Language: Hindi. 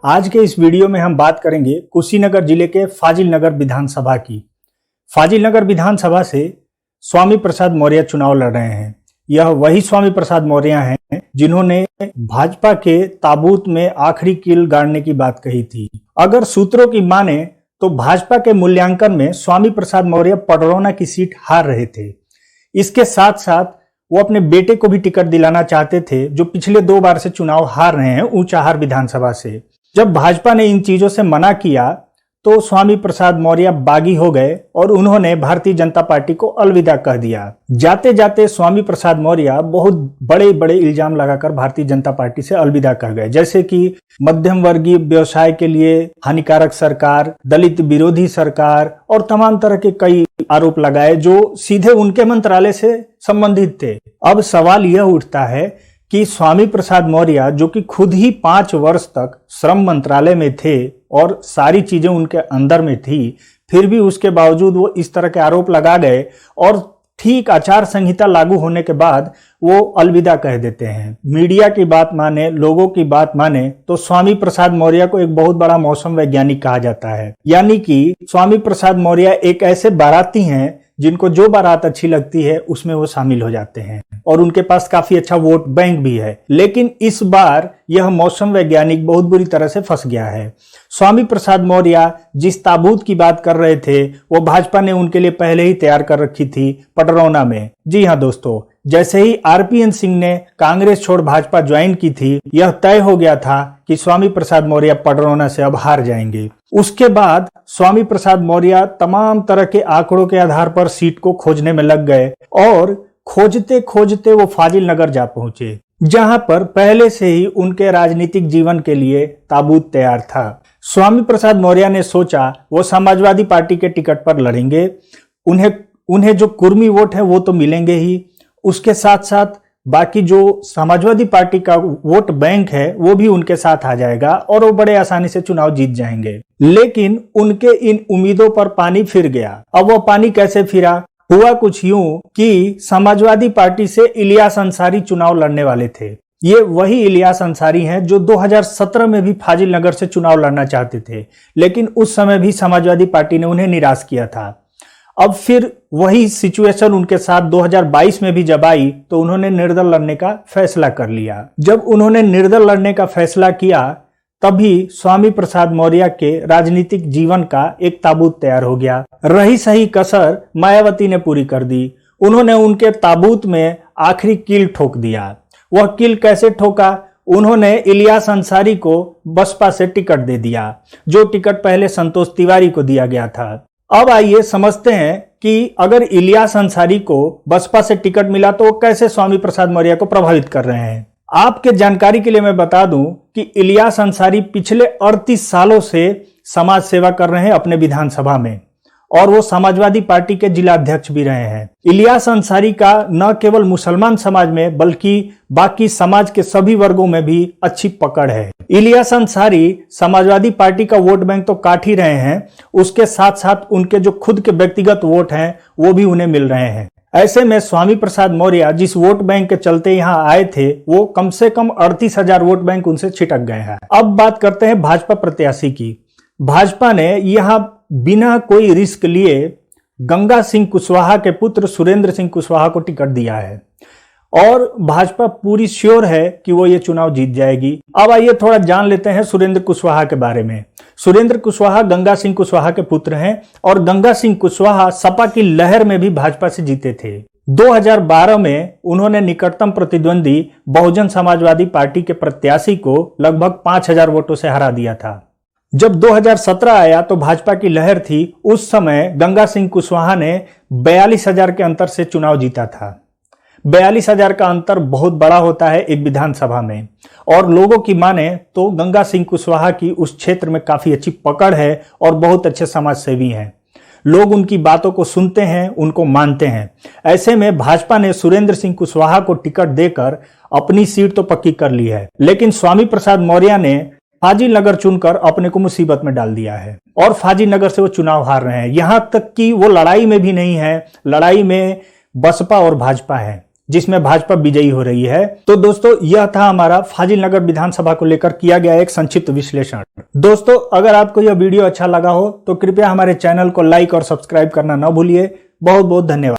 आज के इस वीडियो में हम बात करेंगे कुशीनगर जिले के फाजिल नगर विधानसभा की। फाजिल नगर विधानसभा से स्वामी प्रसाद मौर्य चुनाव लड़ रहे हैं। यह वही स्वामी प्रसाद मौर्य हैं जिन्होंने भाजपा के ताबूत में आखिरी कील गाड़ने की बात कही थी। अगर सूत्रों की माने तो भाजपा के मूल्यांकन में स्वामी प्रसाद मौर्य पडरौना की सीट हार रहे थे। इसके साथ साथ वो अपने बेटे को भी टिकट दिलाना चाहते थे, जो पिछले 2 बार से चुनाव हार रहे हैं ऊंचाहार विधानसभा से। जब भाजपा ने इन चीजों से मना किया तो स्वामी प्रसाद मौर्य बागी हो गए और उन्होंने भारतीय जनता पार्टी को अलविदा कह दिया। जाते जाते स्वामी प्रसाद मौर्य बहुत बड़े बड़े इल्जाम लगाकर भारतीय जनता पार्टी से अलविदा कह गए, जैसे कि मध्यम वर्गीय व्यवसाय के लिए हानिकारक सरकार, दलित विरोधी सरकार और तमाम तरह के कई आरोप लगाए जो सीधे उनके मंत्रालय से संबंधित थे। अब सवाल यह उठता है कि स्वामी प्रसाद मौर्य, जो कि खुद ही 5 वर्ष तक श्रम मंत्रालय में थे और सारी चीजें उनके अंदर में थी, फिर भी उसके बावजूद वो इस तरह के आरोप लगा गए और ठीक आचार संहिता लागू होने के बाद वो अलविदा कह देते हैं। मीडिया की बात माने, लोगों की बात माने तो स्वामी प्रसाद मौर्य को एक बहुत बड़ा मौसम वैज्ञानिक कहा जाता है। यानी कि स्वामी प्रसाद मौर्य एक ऐसे बाराती हैं जिनको जो बारात अच्छी लगती है उसमें वो शामिल हो जाते हैं और उनके पास काफी अच्छा वोट बैंक भी है। लेकिन इस बार यह मौसम वैज्ञानिक बहुत बुरी तरह से फंस गया है। स्वामी प्रसाद मौर्य जिस ताबूत की बात कर रहे थे वो भाजपा ने उनके लिए पहले ही तैयार कर रखी थी पडरौना में। जी हाँ दोस्तों, जैसे ही आरपीएन सिंह ने कांग्रेस छोड़ भाजपा ज्वाइन की थी, यह तय हो गया था कि स्वामी प्रसाद मौर्य पडरौना से अब हार जाएंगे। उसके बाद स्वामी प्रसाद मौर्य तमाम तरह के आंकड़ों के आधार पर सीट को खोजने में लग गए और खोजते खोजते वो फाजिल नगर जा पहुंचे, जहां पर पहले से ही उनके राजनीतिक जीवन के लिए ताबूत तैयार था। स्वामी प्रसाद मौर्य ने सोचा वो समाजवादी पार्टी के टिकट पर लड़ेंगे, उन्हें जो कुर्मी वोट है वो तो मिलेंगे ही, उसके साथ साथ बाकी जो समाजवादी पार्टी का वोट बैंक है वो भी उनके साथ आ जाएगा और वो बड़े आसानी से चुनाव जीत जाएंगे। लेकिन उनके इन उम्मीदों पर पानी फिर गया। अब वो पानी कैसे फिरा? हुआ कुछ यूं कि समाजवादी पार्टी से इलियास अंसारी चुनाव लड़ने वाले थे। ये वही इलियास अंसारी हैं जो 2017 में भी फाजिल नगर से चुनाव लड़ना चाहते थे, लेकिन उस समय भी समाजवादी पार्टी ने उन्हें निराश किया था। अब फिर वही सिचुएशन उनके साथ 2022 में भी जब आई तो उन्होंने निर्दल लड़ने का फैसला कर लिया। जब उन्होंने निर्दल लड़ने का फैसला किया तभी स्वामी प्रसाद मौर्य के राजनीतिक जीवन का एक ताबूत तैयार हो गया। रही सही कसर मायावती ने पूरी कर दी। उन्होंने उनके ताबूत में आखिरी कील ठोक दिया। वह कील कैसे ठोका? उन्होंने इलियास अंसारी को बसपा से टिकट दे दिया, जो टिकट पहले संतोष तिवारी को दिया गया था। अब आइए समझते हैं कि अगर इलियास अंसारी को बसपा से टिकट मिला तो वो कैसे स्वामी प्रसाद मौर्य को प्रभावित कर रहे हैं। आपके जानकारी के लिए मैं बता दूं कि इलियास अंसारी पिछले 38 सालों से समाज सेवा कर रहे हैं अपने विधानसभा में और वो समाजवादी पार्टी के जिला अध्यक्ष भी रहे हैं। इलियास अंसारी का न केवल मुसलमान समाज में बल्कि बाकी समाज के सभी वर्गों में भी अच्छी पकड़ है। इलियास अंसारी समाजवादी पार्टी का वोट बैंक तो काट ही रहे हैं, उसके साथ साथ उनके जो खुद के व्यक्तिगत वोट हैं वो भी उन्हें मिल रहे हैं। ऐसे में स्वामी प्रसाद मौर्य जिस वोट बैंक के चलते यहाँ आए थे वो कम से कम 38,000 वोट बैंक उनसे छिटक गए हैं। अब बात करते हैं भाजपा प्रत्याशी की। भाजपा ने यहाँ बिना कोई रिस्क लिए गंगा सिंह कुशवाहा के पुत्र सुरेंद्र सिंह कुशवाहा को टिकट दिया है और भाजपा पूरी श्योर है कि वो ये चुनाव जीत जाएगी। अब आइए थोड़ा जान लेते हैं सुरेंद्र कुशवाहा के बारे में। सुरेंद्र कुशवाहा गंगा सिंह कुशवाहा के पुत्र हैं और गंगा सिंह कुशवाहा सपा की लहर में भी भाजपा से जीते थे। 2012 में उन्होंने निकटतम प्रतिद्वंदी बहुजन समाजवादी पार्टी के प्रत्याशी को लगभग 5,000 वोटों से हरा दिया था। जब 2017 आया तो भाजपा की लहर थी। उस समय गंगा सिंह कुशवाहा ने 42,000 के अंतर से चुनाव जीता था। 42,000 का अंतर बहुत बड़ा होता है एक विधानसभा में, और लोगों की माने तो गंगा सिंह कुशवाहा की उस क्षेत्र में काफी अच्छी पकड़ है और बहुत अच्छे समाज सेवी हैं। लोग उनकी बातों को सुनते हैं, उनको मानते हैं। ऐसे में भाजपा ने सुरेंद्र सिंह कुशवाहा को टिकट देकर अपनी सीट तो पक्की कर ली है, लेकिन स्वामी प्रसाद मौर्य ने फाजिल नगर चुनकर अपने को मुसीबत में डाल दिया है और फाजिल नगर से वो चुनाव हार रहे हैं। यहां तक कि वो लड़ाई में भी नहीं है, लड़ाई में बसपा और भाजपा है। जिसमें भाजपा विजयी हो रही है। तो दोस्तों यह था हमारा फाजिल नगर विधानसभा को लेकर किया गया एक संक्षिप्त विश्लेषण। दोस्तों अगर आपको यह वीडियो अच्छा लगा हो तो कृपया हमारे चैनल को लाइक और सब्सक्राइब करना न भूलिए। बहुत बहुत धन्यवाद।